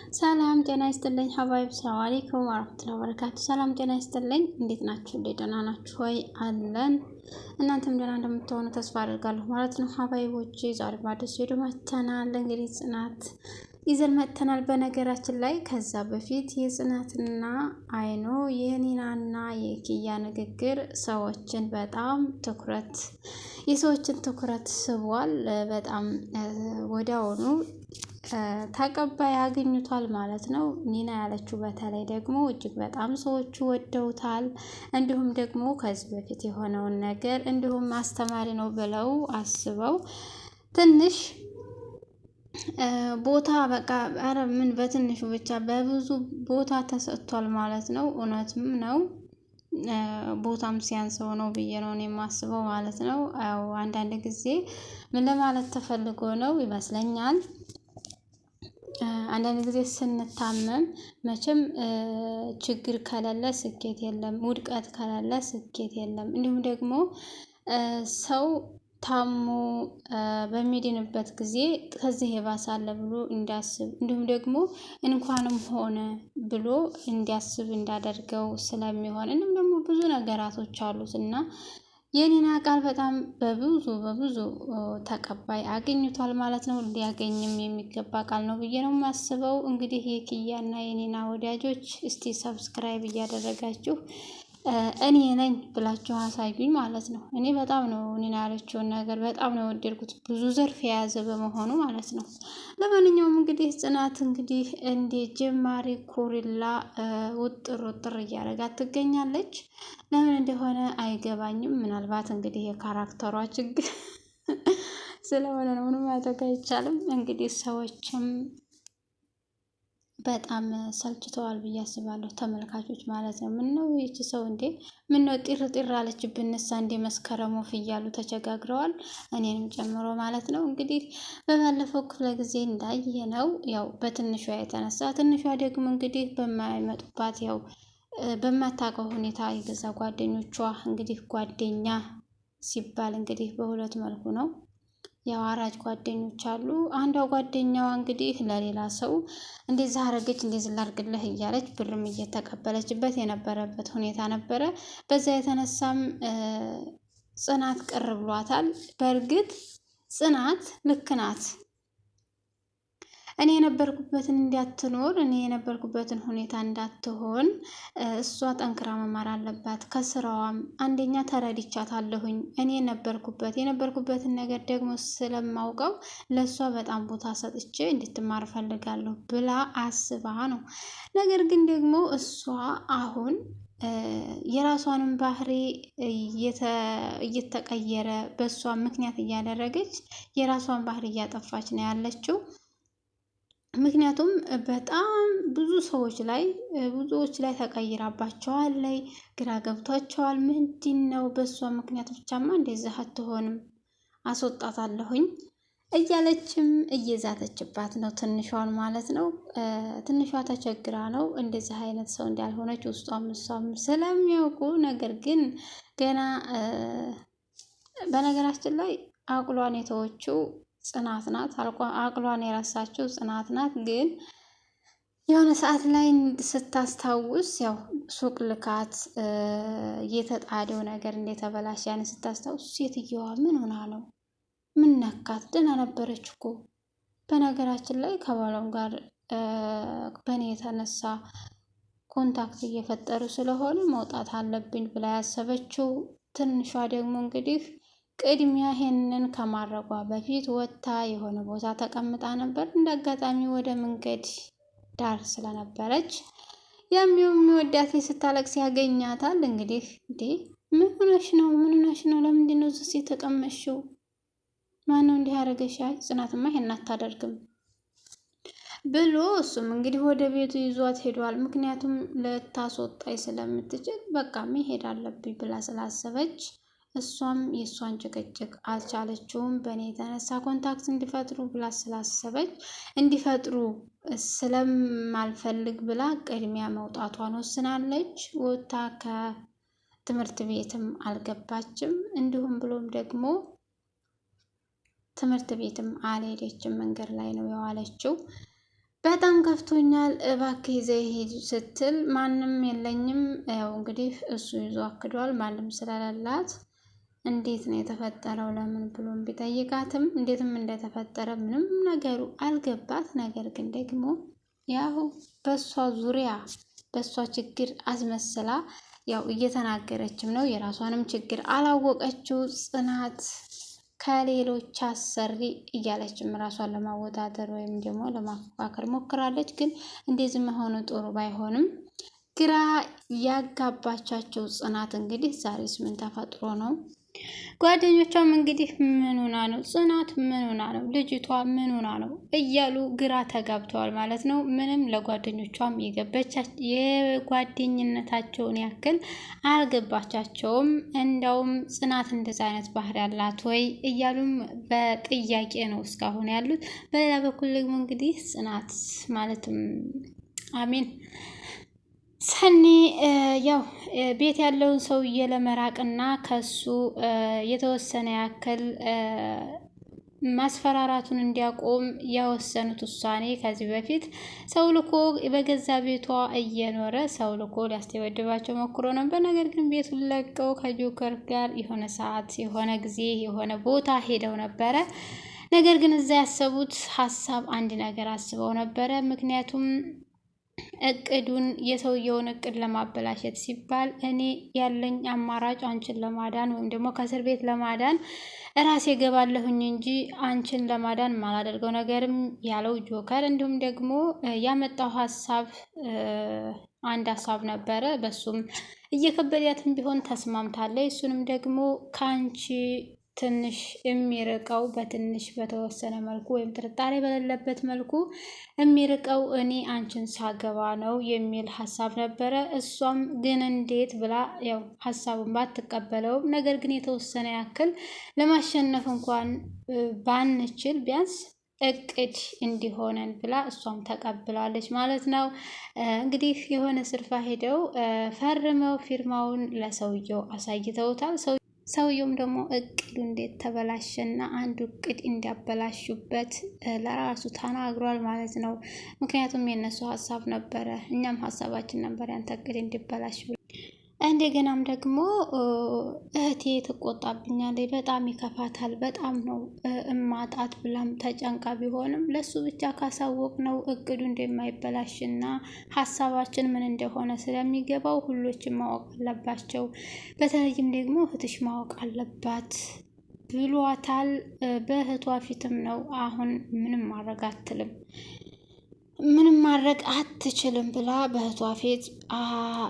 ሰላም ጤና ይስጥልኝ ሀባይብ ሰላም አለይኩም ወራህመቱላሂ ወበረካቱ። ሰላም ጤና ይስጥልኝ። እንዴት ናችሁ? ደህና ናችሁ ወይ? አለን። እናንተም ደህና እንደምትሆኑ ተስፋ አደርጋለሁ ማለት ነው። ሀባይቦቼ ዛሬ በአዲስ ቪዲዮ መጥተናል። እንግዲህ ጽናት ይዘን መጥተናል። በነገራችን ላይ ከዛ በፊት የጽናትና አይኖ የኒናና የኪያ ንግግር የሰዎችን ትኩረት ስቧል። በጣም ወዲያውኑ ተቀባይ አግኝቷል ማለት ነው። ኒና ያለችው በተለይ ደግሞ እጅግ በጣም ሰዎቹ ወደውታል። እንዲሁም ደግሞ ከዚህ በፊት የሆነውን ነገር እንዲሁም አስተማሪ ነው ብለው አስበው ትንሽ ቦታ በቃ ኧረ ምን በትንሹ ብቻ በብዙ ቦታ ተሰጥቷል ማለት ነው። እውነትም ነው። ቦታም ሲያንሰው ነው ብዬ ነው የማስበው ማለት ነው። ያው አንዳንድ ጊዜ ምን ለማለት ተፈልጎ ነው ይመስለኛል። አንዳንድ ጊዜ ስንታመም መቼም ችግር ከሌለ ስኬት የለም፣ ውድቀት ከሌለ ስኬት የለም። እንዲሁም ደግሞ ሰው ታሞ በሚድንበት ጊዜ ከዚህ የባሰ ብሎ እንዲያስብ እንዲሁም ደግሞ እንኳንም ሆነ ብሎ እንዲያስብ እንዳደርገው ስለሚሆን እንዲሁም ደግሞ ብዙ ነገራቶች አሉት እና የኒና ቃል በጣም በብዙ ተቀባይ አግኝቷል ማለት ነው። ሊያገኝም የሚገባ ቃል ነው ብዬ ነው የማስበው። እንግዲህ የኪያና የኒና ወዳጆች እስቲ ሰብስክራይብ እያደረጋችሁ እኔ ነኝ ብላችሁ አሳዩኝ ማለት ነው። እኔ በጣም ነው ኒና ያለችውን ነገር በጣም ነው የወደድኩት፣ ብዙ ዘርፍ የያዘ በመሆኑ ማለት ነው። ለማንኛውም እንግዲህ ጽናት እንግዲህ እንደ ጀማሪ ኮሪላ ውጥር እያደረጋት ትገኛለች። ለምን እንደሆነ አይገባኝም። ምናልባት እንግዲህ የካራክተሯ ችግር ስለሆነ ነው፣ ምንም ማድረግ አይቻልም። እንግዲህ ሰዎችም በጣም ሰልችተዋል ብዬ አስባለሁ፣ ተመልካቾች ማለት ነው። ምን ነው ይቺ ሰው እንዴ? ምን ነው ጢር አለችብንሳ እንዴ? መስከረም ወፍ እያሉ ተቸጋግረዋል፣ እኔንም ጨምሮ ማለት ነው። እንግዲህ በባለፈው ክፍለ ጊዜ እንዳየነው ያው በትንሿ የተነሳ ትንሿ ደግሞ እንግዲህ በማይመጡባት ያው በማታውቀው ሁኔታ የገዛ ጓደኞቿ እንግዲህ ጓደኛ ሲባል እንግዲህ በሁለት መልኩ ነው። ያው አራጅ ጓደኞች አሉ። አንዷ ጓደኛዋ እንግዲህ ለሌላ ሰው እንደዚህ አረገች እንደዚህ ላድርግልህ እያለች ብርም እየተቀበለችበት የነበረበት ሁኔታ ነበረ። በዛ የተነሳም ጽናት ቅር ብሏታል። በእርግጥ ጽናት ልክ ናት። እኔ የነበርኩበትን እንዳትኖር፣ እኔ የነበርኩበትን ሁኔታ እንዳትሆን እሷ ጠንክራ መማር አለባት። ከስራዋም አንደኛ ተረድቻታለሁኝ። እኔ የነበርኩበትን ነገር ደግሞ ስለማውቀው ለእሷ በጣም ቦታ ሰጥቼ እንድትማር ፈልጋለሁ ብላ አስባ ነው። ነገር ግን ደግሞ እሷ አሁን የራሷንም ባህሪ እየተቀየረ በእሷ ምክንያት እያደረገች የራሷን ባህሪ እያጠፋች ነው ያለችው። ምክንያቱም በጣም ብዙዎች ላይ ተቀይራባቸዋል፣ ላይ ግራ ገብቷቸዋል። ምንድን ነው በእሷ ምክንያት ብቻማ እንደዚህ አትሆንም፣ አስወጣታለሁኝ እያለችም እየዛተችባት ነው፣ ትንሿን ማለት ነው። ትንሿ ተቸግራ ነው እንደዚህ አይነት ሰው እንዳልሆነች ውስጧም እሷም ስለሚያውቁ፣ ነገር ግን ገና በነገራችን ላይ አቅሏን የተወችው ጽናት ናት። አቅሏን የረሳችው ጽናት ናት። ግን የሆነ ሰዓት ላይ ስታስታውስ ያው ሱቅ ልካት የተጣደው ነገር እንደተበላሽ ያን ስታስታውስ ሴትየዋ ምን ሆና ነው? ምን ነካት? ደህና ነበረች እኮ። በነገራችን ላይ ከባሏም ጋር በእኔ የተነሳ ኮንታክት እየፈጠሩ ስለሆነ መውጣት አለብኝ ብላ ያሰበችው ትንሿ ደግሞ እንግዲህ ቅድሚያ ይሄንን ከማድረጓ በፊት ወጥታ የሆነ ቦታ ተቀምጣ ነበር። እንደ አጋጣሚ ወደ መንገድ ዳር ስለነበረች የሚወዳት ስታለቅስ ያገኛታል። እንግዲህ እንዴ ምን ሆነሽ ነው? ለምንድን ነው እዚህ የተቀመጥሽው? ማነው እንዲህ ያደረገሽ? አይ ጽናትማ ይሄን አታደርግም ብሎ እሱም እንግዲህ ወደ ቤቱ ይዟት ሄዷል። ምክንያቱም ልታስወጣኝ ስለምትችል በቃ መሄድ አለብኝ ብላ ስላሰበች እሷም የእሷን ጭቅጭቅ አልቻለችውም። በእኔ የተነሳ ኮንታክት እንዲፈጥሩ ብላ ስላሰበች እንዲፈጥሩ ስለማልፈልግ ብላ ቅድሚያ መውጣቷን ወስናለች። ወጥታ ከትምህርት ቤትም አልገባችም። እንዲሁም ብሎም ደግሞ ትምህርት ቤትም አልሄደችም። መንገድ ላይ ነው የዋለችው። በጣም ከፍቶኛል፣ እባክህ ይዘህ ሂድ ስትል ማንም የለኝም። ያው እንግዲህ እሱ ይዞ አክዷል። ማንም ስለሌላት እንዴት ነው የተፈጠረው ለምን ብሎም ቢጠይቃትም እንዴትም እንደተፈጠረ ምንም ነገሩ አልገባት። ነገር ግን ደግሞ ያው በሷ ዙሪያ በሷ ችግር አስመስላ ያው እየተናገረችም ነው። የራሷንም ችግር አላወቀችው ጽናት ከሌሎች አሰሪ እያለችም ራሷን ለማወዳደር ወይም ደግሞ ለማፎካከር ሞክራለች። ግን እንደዚህ መሆኑ ጥሩ ባይሆንም ግራ ያጋባቻቸው ጽናት እንግዲህ ዛሬስ ምን ተፈጥሮ ነው? ጓደኞቿም እንግዲህ ምን ሆና ነው ጽናት ምን ሆና ነው ልጅቷ ምን ሆና ነው እያሉ ግራ ተጋብተዋል ማለት ነው። ምንም ለጓደኞቿም የጓደኝነታቸውን ያክል አልገባቻቸውም። እንደውም ጽናት እንደዛ አይነት ባህሪ ያላት ወይ እያሉም በጥያቄ ነው እስካሁን ያሉት። በሌላ በኩል ደግሞ እንግዲህ ጽናት ማለትም አሜን ሰኒ ያው ቤት ያለውን ሰውዬ ለመራቅና ከሱ የተወሰነ ያክል ማስፈራራቱን እንዲያቆም ያወሰኑት ውሳኔ ከዚህ በፊት ሰው ልኮ በገዛ ቤቷ እየኖረ ሰው ልኮ ሊያስደበድባቸው ሞክሮ ነበር። ነገር ግን ቤቱን ለቀው ከጆከር ጋር የሆነ ሰዓት የሆነ ጊዜ የሆነ ቦታ ሄደው ነበረ። ነገር ግን እዛ ያሰቡት ሀሳብ አንድ ነገር አስበው ነበረ። ምክንያቱም እቅዱን የሰውየውን እቅድ ለማበላሸት ሲባል እኔ ያለኝ አማራጭ አንቺን ለማዳን ወይም ደግሞ ከእስር ቤት ለማዳን እራሴ ገባለሁኝ እንጂ አንቺን ለማዳን ማላደርገው ነገርም ያለው ጆከር። እንዲሁም ደግሞ ያመጣው ሀሳብ አንድ ሀሳብ ነበረ። በሱም እየከበዳትም ቢሆን ተስማምታለች። እሱንም ደግሞ ከአንቺ ትንሽ የሚርቀው በትንሽ በተወሰነ መልኩ ወይም ጥርጣሬ በሌለበት መልኩ የሚርቀው እኔ አንቺን ሳገባ ነው የሚል ሀሳብ ነበረ። እሷም ግን እንዴት ብላ ያው ሀሳቡን ባትቀበለውም ነገር ግን የተወሰነ ያክል ለማሸነፍ እንኳን ባንችል ቢያንስ እቅድ እንዲሆነን ብላ እሷም ተቀብላለች ማለት ነው። እንግዲህ የሆነ ስርፋ ሄደው ፈርመው ፊርማውን ለሰውየው አሳይተውታል። ሰውየውም ደግሞ እቅዱ እንዴት ተበላሸና አንዱ እቅድ እንዲያበላሹበት ለራሱ ተናግሯል ማለት ነው። ምክንያቱም የነሱ ሀሳብ ነበረ፣ እኛም ሀሳባችን ነበር ያንተ እቅድ እንዲበላሽ። እንደገናም ደግሞ እህቴ ትቆጣብኛለች፣ በጣም ይከፋታል፣ በጣም ነው እማጣት ብላም ተጨንቃ ቢሆንም ለሱ ብቻ ካሳወቅ ነው እቅዱ እንደማይበላሽና ሀሳባችን ምን እንደሆነ ስለሚገባው ሁሎችም ማወቅ አለባቸው፣ በተለይም ደግሞ እህትሽ ማወቅ አለባት ብሏታል። በእህቷ ፊትም ነው። አሁን ምንም ማድረግ አትልም፣ ምንም ማድረግ አትችልም ብላ በእህቷ ፊት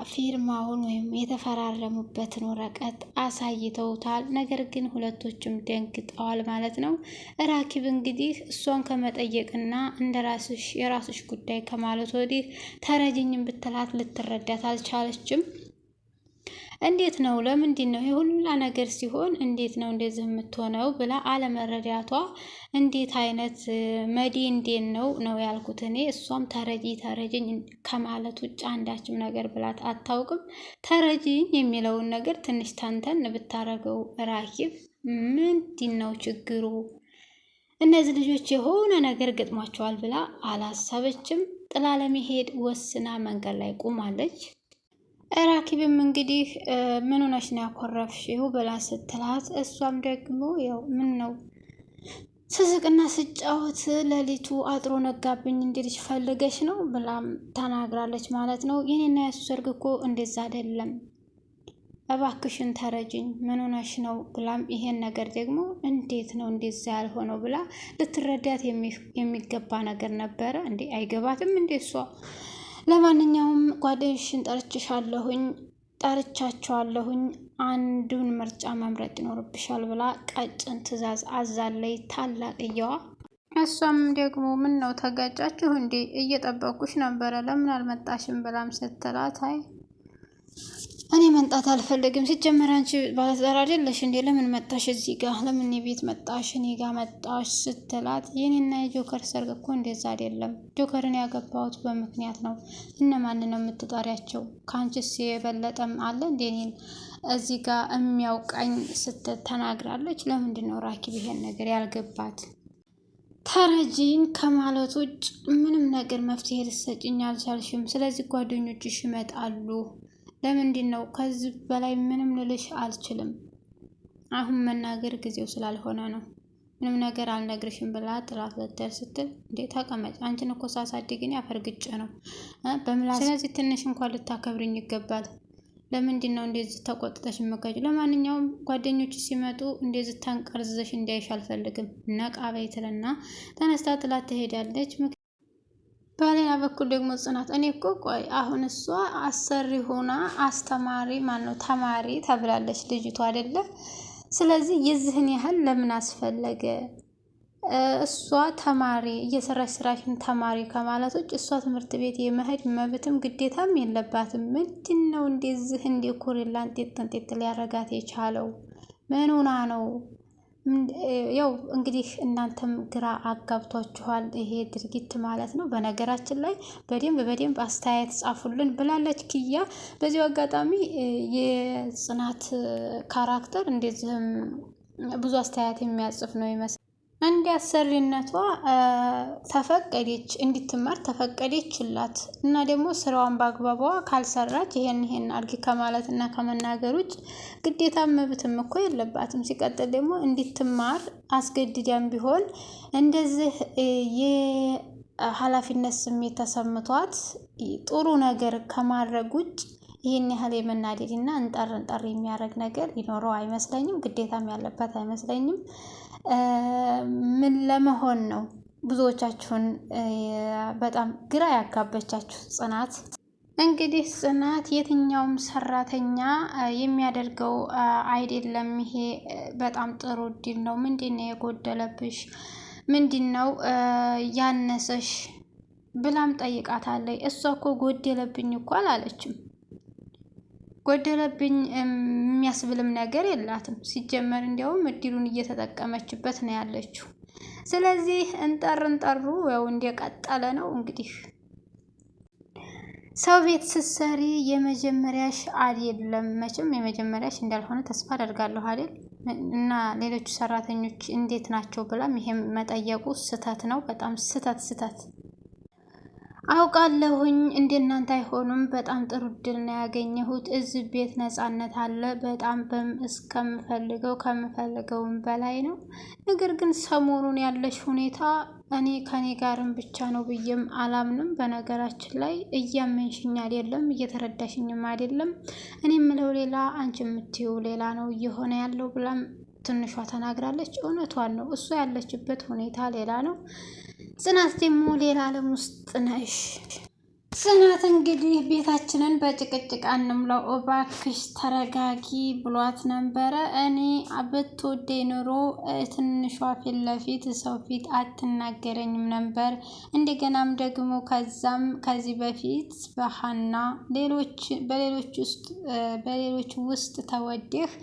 ፊርማውን ወይም የተፈራረሙበትን ወረቀት አሳይተውታል። ነገር ግን ሁለቶችም ደንግጠዋል ማለት ነው። ራኪብ እንግዲህ እሷን ከመጠየቅና እንደ ራስሽ የራስሽ ጉዳይ ከማለት ወዲህ ተረጅኝም ብትላት ልትረዳት አልቻለችም። እንዴት ነው ለምንድን ነው የሁላ ነገር ሲሆን እንዴት ነው እንደዚህ የምትሆነው ብላ አለመረዳቷ እንዴት አይነት መዲ እንዴት ነው ያልኩት እኔ። እሷም ተረጂኝ ከማለት ውጭ አንዳችም ነገር ብላት አታውቅም። ተረጂኝ የሚለውን ነገር ትንሽ ተንተን ብታረገው ራኪብ ምንድን ነው ችግሩ፣ እነዚህ ልጆች የሆነ ነገር ገጥሟቸዋል ብላ አላሰበችም። ጥላ ለመሄድ ወስና መንገድ ላይ ቆማለች። ራኪብም እንግዲህ ምን ሆነሽ ነው ያኮረፍሽው ብላ ስትላት፣ እሷም ደግሞ ያው ምን ነው ስስቅና ስጫወት ሌሊቱ አጥሮ ነጋብኝ እንዲልሽ ፈልገሽ ነው ብላም ተናግራለች ማለት ነው። የኔና የሱ ሰርግ እኮ እንደዛ አይደለም፣ እባክሽን ተረጅኝ፣ ምን ሆነሽ ነው ብላም ይሄን ነገር ደግሞ እንዴት ነው እንደዛ ያልሆነው ብላ ልትረዳት የሚገባ ነገር ነበረ። እንዴ አይገባትም እንዴ እሷ። ለማንኛውም ጓደኞችሽን ጠርቻቸዋለሁኝ፣ አንዱን ምርጫ መምረጥ ይኖርብሻል ብላ ቀጭን ትዕዛዝ አዛለይ ታላቅየዋ። እሷም ደግሞ ምን ነው ተጋጫችሁ እንዴ እየጠበኩሽ ነበረ ለምን አልመጣሽም ብላም ስትላት፣ አይ እኔ መንጣት አልፈልግም፣ ሲጀመር አንቺ ባለትዳር አይደለሽ እንዴ ለምን መጣሽ እዚህ ጋር ለምን ቤት መጣሽ እኔ ጋር መጣሽ ስትላት፣ የኔና የጆከር ሰርግ እኮ እንደዛ አይደለም፣ ጆከርን ያገባሁት በምክንያት ነው። እነማንን ነው የምትጠሪያቸው? ከአንቺስ የበለጠም አለ እንዴ እኔን እዚህ ጋር የሚያውቃኝ ስትል ተናግራለች። ለምንድን ነው ራኪብ ይሄን ነገር ያልገባት? ተረጂኝ ከማለት ውጭ ምንም ነገር መፍትሄ ልትሰጭኝ አልቻልሽም። ስለዚህ ጓደኞችሽ ይመጣሉ። ለምንድን ነው? ከዚህ በላይ ምንም ልልሽ አልችልም። አሁን መናገር ጊዜው ስላልሆነ ነው። ምንም ነገር አልነግርሽም ብላ ጥላት ልትሄድ ስትል እንዴ ተቀመጭ፣ አንቺን እኮ ሳሳድግ እኔ አፈርግጬ ነው በምላስ። ስለዚህ ትንሽ እንኳን ልታከብርኝ ይገባል። ለምንድን ነው እንደዚህ ተቆጥተሽ የምትገጪው? ለማንኛውም ጓደኞች ሲመጡ እንደዚህ ታንቀርዝዘሽ እንዳይሽ አልፈልግም። ነቃ በይ ትልና ተነስታ ጥላት ትሄዳለች። በሌላ በኩል ደግሞ ጽናት እኔ እኮ ቆይ አሁን እሷ አሰሪ ሆና አስተማሪ ማነው ተማሪ ተብላለች ልጅቷ አይደለ? ስለዚህ የዚህን ያህል ለምን አስፈለገ? እሷ ተማሪ እየሰራች ስራሽን ተማሪ ከማለት ውጭ እሷ ትምህርት ቤት የመሄድ መብትም ግዴታም የለባትም። ምንድን ነው እንደዚህ እንደ ኮሬላ እንጤት ሊያረጋት የቻለው? ምን ሆና ነው? ያው እንግዲህ እናንተም ግራ አጋብቷችኋል ይሄ ድርጊት ማለት ነው። በነገራችን ላይ በደንብ አስተያየት ጻፉልን ብላለች ኪያ። በዚሁ አጋጣሚ የጽናት ካራክተር እንደዚህም ብዙ አስተያየት የሚያጽፍ ነው ይመስላል። እንደ አሰሪነቷ ተፈቀደች እንድትማር ተፈቀደችላት እና ደግሞ ስራዋን በአግባቧ ካልሰራች ይሄን አድርጊ ከማለት እና ከመናገር ውጭ ግዴታ መብትም እኮ የለባትም። ሲቀጥል ደግሞ እንድትማር አስገድዳም ቢሆን እንደዚህ የኃላፊነት ስሜት ተሰምቷት ጥሩ ነገር ከማድረግ ውጭ ይህን ያህል የመናደድ እና እንጠር የሚያደርግ ነገር ሊኖረው አይመስለኝም። ግዴታም ያለበት አይመስለኝም። ምን ለመሆን ነው ብዙዎቻችሁን በጣም ግራ ያጋበቻችሁ ጽናት? እንግዲህ ጽናት የትኛውም ሰራተኛ የሚያደርገው አይደለም። ይሄ በጣም ጥሩ እድል ነው። ምንድን ነው የጎደለብሽ? ምንድን ነው ያነሰሽ? ብላም ጠይቃታለች። እሷ እኮ ጎደለብኝ እኮ አላለችም። ጎደለብኝ የሚያስብልም ነገር የላትም። ሲጀመር እንዲያውም እድሉን እየተጠቀመችበት ነው ያለችው። ስለዚህ እንጠሩ ያው እንደቀጠለ ነው። እንግዲህ ሰው ቤት ስትሰሪ የመጀመሪያሽ አይደለም መቼም የመጀመሪያሽ እንዳልሆነ ተስፋ አደርጋለሁ አይደል? እና ሌሎቹ ሰራተኞች እንዴት ናቸው ብላም ይሄም መጠየቁ ስህተት ነው። በጣም ስህተት አውቃለሁኝ። እንደናንተ አይሆኑም። በጣም ጥሩ እድል ነው ያገኘሁት። እዚህ ቤት ነፃነት አለ። በጣም ከምፈልገውም በላይ ነው። ነገር ግን ሰሞኑን ያለሽ ሁኔታ እኔ ከኔ ጋርም ብቻ ነው ብዬም አላምንም። በነገራችን ላይ እያመንሽኝ አይደለም፣ እየተረዳሽኝም አይደለም። እኔ የምለው ሌላ፣ አንቺ የምትይው ሌላ ነው እየሆነ ያለው ብላም ትንሿ ተናግራለች። እውነቷን ነው። እሷ ያለችበት ሁኔታ ሌላ ነው። ጽናት ደግሞ ሌላ ዓለም ውስጥ ነሽ። ጽናት እንግዲህ ቤታችንን በጭቅጭቅ አንምለው እባክሽ ተረጋጊ ብሏት ነበረ። እኔ ብትወደኝ ኑሮ ትንሿ ፊት ለፊት ሰው ፊት አትናገረኝም ነበር። እንደገናም ደግሞ ከዚህ በፊት በሀና በሌሎች ውስጥ ተወድህ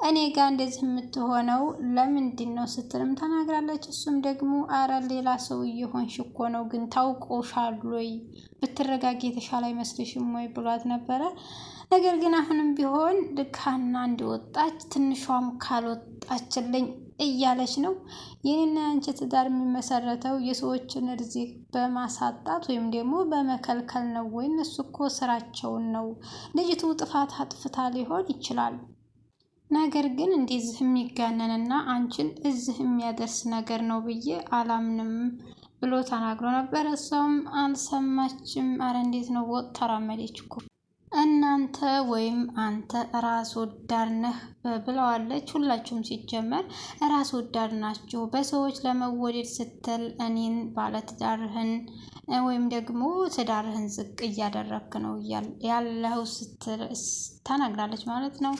እኔ ጋር እንደዚህ የምትሆነው ለምንድን ነው ስትልም ተናግራለች። እሱም ደግሞ አረ ሌላ ሰው እየሆንሽ እኮ ነው፣ ግን ታውቆሻል ወይ ብትረጋጊ የተሻለ አይመስልሽም ወይ ብሏት ነበረ። ነገር ግን አሁንም ቢሆን ልካና እንዲወጣች ትንሿም ካልወጣችልኝ እያለች ነው። ይህን አንቺ ትዳር የሚመሰረተው የሰዎችን ርዚቅ በማሳጣት ወይም ደግሞ በመከልከል ነው ወይ? እነሱ እኮ ስራቸውን ነው። ልጅቱ ጥፋት አጥፍታ ሊሆን ይችላል። ነገር ግን እንደዚህ የሚጋነንና አንቺን እዚህ የሚያደርስ ነገር ነው ብዬ አላምንም ብሎ ተናግሮ ነበር። እሷም አልሰማችም። አረ እንዴት ነው ወጥ ተራመደች እኮ። እናንተ ወይም አንተ ራስ ወዳድ ነህ ብለዋለች። ሁላችሁም ሲጀመር ራስ ወዳድ ናችሁ። በሰዎች ለመወደድ ስትል እኔን ባለትዳርህን ወይም ደግሞ ትዳርህን ዝቅ እያደረግክ ነው ያለው ስትል ተናግራለች ማለት ነው።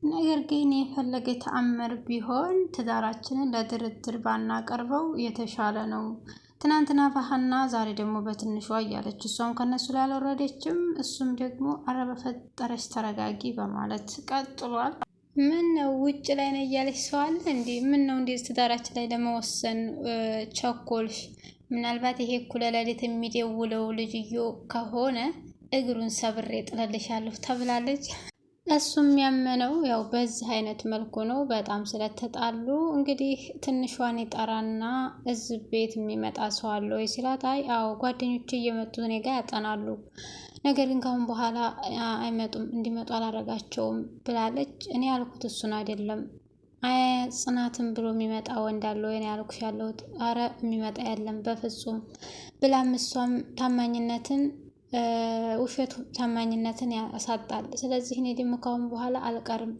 ነገር ግን የፈለገ ተአምር ቢሆን ትዳራችንን ለድርድር ባናቀርበው የተሻለ ነው። ትናንትና በሀና ዛሬ ደግሞ በትንሿ እያለች እሷም ከነሱ ላይ አልወረደችም። እሱም ደግሞ አረ በፈጠረች ተረጋጊ በማለት ቀጥሏል። ምን ነው ውጭ ላይ ነው እያለች ሰው አለ እንዴ? ምን ነው እንዴ ትዳራችን ላይ ለመወሰን ቸኮልሽ? ምናልባት ይሄ እኩለ ሌሊት የሚደውለው ልጅዮ ከሆነ እግሩን ሰብሬ ጥለልሻለሁ ተብላለች። እሱም ያመነው ያው በዚህ አይነት መልኩ ነው። በጣም ስለተጣሉ እንግዲህ ትንሿን ይጠራና እዚህ ቤት የሚመጣ ሰው አለ ወይ ሲላት፣ አይ አዎ ጓደኞቼ እየመጡ እኔ ጋር ያጠናሉ፣ ነገር ግን ካሁን በኋላ አይመጡም፣ እንዲመጡ አላረጋቸውም ብላለች። እኔ ያልኩት እሱን አይደለም ጽናትን ብሎ የሚመጣ ወንድ አለ ወይ ነው ያልኩሽ ያለሁት። አረ የሚመጣ የለም በፍጹም ብላም እሷም ታማኝነትን ውሸቱ ታማኝነትን ያሳጣል። ስለዚህ እኔ ደግሞ ካሁን በኋላ አልቀርም።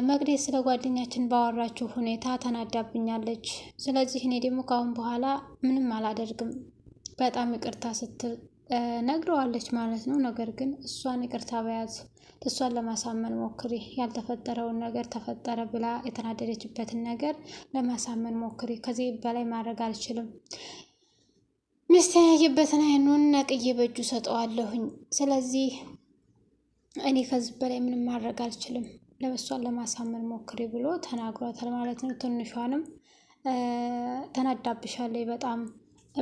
መቅደስ ስለ ጓደኛችን ባወራችሁ ሁኔታ ተናዳብኛለች። ስለዚህ እኔ ደግሞ ካሁን በኋላ ምንም አላደርግም በጣም ይቅርታ ስትል ነግረዋለች ማለት ነው። ነገር ግን እሷን ይቅርታ በያዝ እሷን ለማሳመን ሞክሪ፣ ያልተፈጠረውን ነገር ተፈጠረ ብላ የተናደደችበትን ነገር ለማሳመን ሞክሪ። ከዚህ በላይ ማድረግ አልችልም። ሚስተያየበትን አይኑን ነቅዬ በእጁ ሰጠዋለሁኝ። ስለዚህ እኔ ከዚህ በላይ ምንም ማድረግ አልችልም፣ ለእሷን ለማሳመን ሞክሪ ብሎ ተናግሯታል ማለት ነው። ትንሿንም ተናዳብሻለች በጣም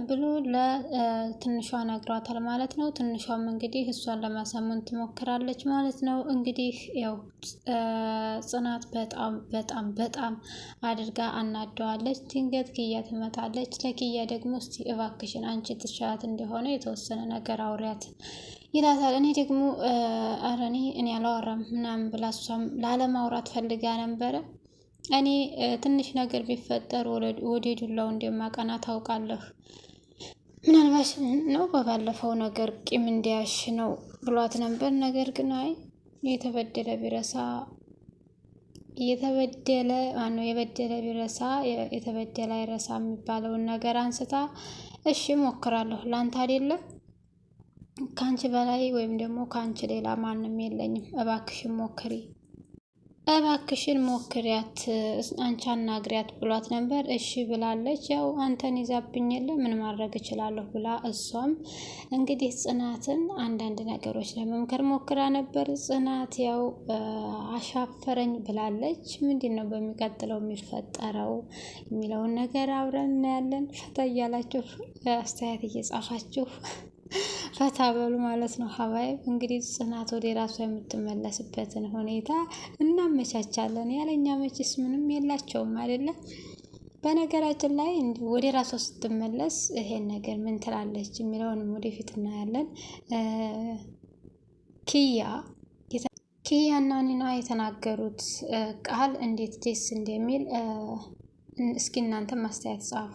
ብሎ ለትንሿ ነግሯታል ማለት ነው። ትንሿም እንግዲህ እሷን ለማሳመን ትሞክራለች ማለት ነው። እንግዲህ ያው ጽናት በጣም በጣም በጣም አድርጋ አናደዋለች። ድንገት ኪያ ትመጣለች። ለኪያ ደግሞ እስቲ እባክሽን አንቺ ትሻት እንደሆነ የተወሰነ ነገር አውሪያት ይላታል። እኔ ደግሞ ኧረ እኔ አላወራም ምናምን ብላ እሷም ላለማውራት ፈልጋ ነበረ። እኔ ትንሽ ነገር ቢፈጠር ወደ ዱላው እንደማቀና ታውቃለህ፣ ምናልባት ነው በባለፈው ነገር ቂም እንዲያሽ ነው ብሏት ነበር። ነገር ግን አይ የተበደለ ቢረሳ የበደለ ቢረሳ የተበደለ አይረሳ የሚባለውን ነገር አንስታ እሺ ሞክራለሁ፣ ላንተ አይደለ ከአንቺ በላይ ወይም ደግሞ ከአንቺ ሌላ ማንም የለኝም፣ እባክሽን ሞክሪያት፣ አንቺ አናግሪያት ብሏት ነበር። እሺ ብላለች። ያው አንተን ይዛብኝ የለ ምን ማድረግ እችላለሁ ብላ እሷም እንግዲህ ጽናትን አንዳንድ ነገሮች ለመምከር ሞክራ ነበር። ጽናት ያው አሻፈረኝ ብላለች። ምንድን ነው በሚቀጥለው የሚፈጠረው የሚለውን ነገር አብረን እናያለን። ፈታ እያላችሁ አስተያየት እየጻፋችሁ ፈታ በሉ ማለት ነው። ሀባይ እንግዲህ ጽናት ወደ ራሷ የምትመለስበትን ሁኔታ እናመቻቻለን። ያለኛ መችስ ምንም የላቸውም አይደለም። በነገራችን ላይ ወደ ራሷ ስትመለስ ይሄን ነገር ምን ትላለች የሚለውንም ወደፊት እናያለን። ኪያ እና ኒና የተናገሩት ቃል እንዴት ደስ እንደሚል እስኪ እናንተ ማስተያየት ጻፉ።